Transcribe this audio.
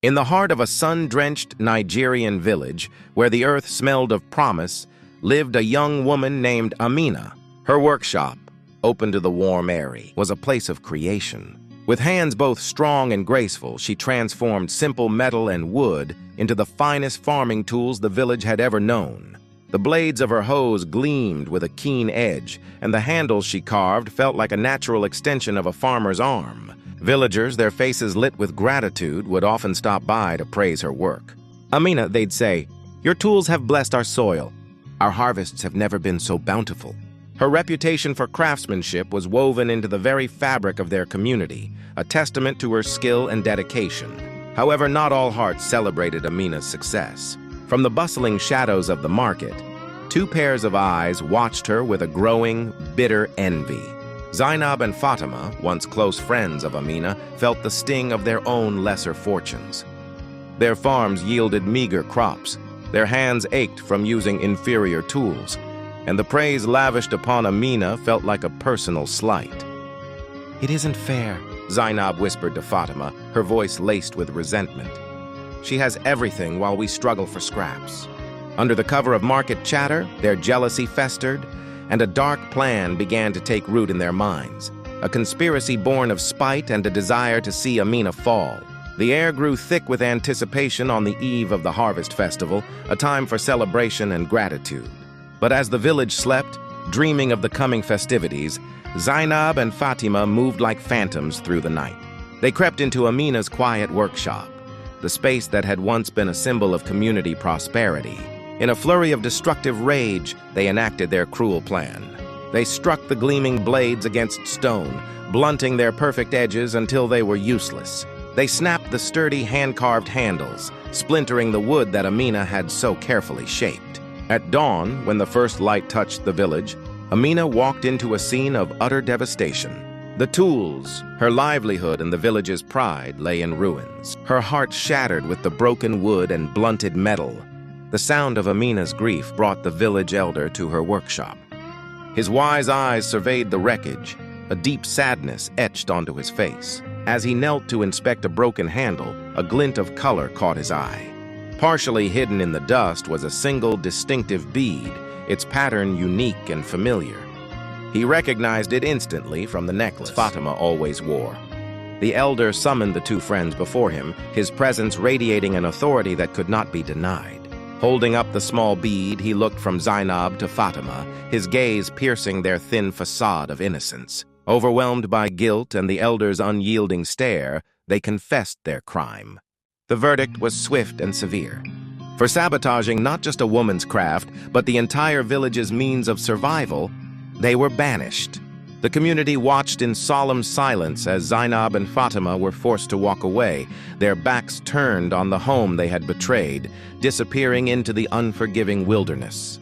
In the heart of a sun-drenched Nigerian village, where the earth smelled of promise, lived a young woman named Amina. Her workshop, open to the warm air, was a place of creation. With hands both strong and graceful, she transformed simple metal and wood into the finest farming tools the village had ever known. The blades of her hoes gleamed with a keen edge, and the handles she carved felt like a natural extension of a farmer's arm. Villagers, their faces lit with gratitude, would often stop by to praise her work. "Amina," they'd say, "your tools have blessed our soil. Our harvests have never been so bountiful." Her reputation for craftsmanship was woven into the very fabric of their community, a testament to her skill and dedication. However, not all hearts celebrated Amina's success. From the bustling shadows of the market, two pairs of eyes watched her with a growing, bitter envy. Zainab and Fatima, once close friends of Amina, felt the sting of their own lesser fortunes. Their farms yielded meager crops, their hands ached from using inferior tools, and the praise lavished upon Amina felt like a personal slight. "It isn't fair," Zainab whispered to Fatima, her voice laced with resentment. "She has everything while we struggle for scraps." Under the cover of market chatter, their jealousy festered, and a dark plan began to take root in their minds, a conspiracy born of spite and a desire to see Amina fall. The air grew thick with anticipation on the eve of the harvest festival, a time for celebration and gratitude. But as the village slept, dreaming of the coming festivities, Zainab and Fatima moved like phantoms through the night. They crept into Amina's quiet workshop, the space that had once been a symbol of community prosperity. In a flurry of destructive rage, they enacted their cruel plan. They struck the gleaming blades against stone, blunting their perfect edges until they were useless. They snapped the sturdy hand-carved handles, splintering the wood that Amina had so carefully shaped. At dawn, when the first light touched the village, Amina walked into a scene of utter devastation. The tools, her livelihood and the village's pride, lay in ruins. Her heart shattered with the broken wood and blunted metal. The sound of Amina's grief brought the village elder to her workshop. His wise eyes surveyed the wreckage, a deep sadness etched onto his face. As he knelt to inspect a broken handle, a glint of color caught his eye. Partially hidden in the dust was a single distinctive bead, its pattern unique and familiar. He recognized it instantly from the necklace Fatima always wore. The elder summoned the two friends before him, his presence radiating an authority that could not be denied. Holding up the small bead, he looked from Zainab to Fatima, his gaze piercing their thin facade of innocence. Overwhelmed by guilt and the elder's unyielding stare, they confessed their crime. The verdict was swift and severe. For sabotaging not just a woman's craft, but the entire village's means of survival, they were banished. The community watched in solemn silence as Zainab and Fatima were forced to walk away, their backs turned on the home they had betrayed, disappearing into the unforgiving wilderness.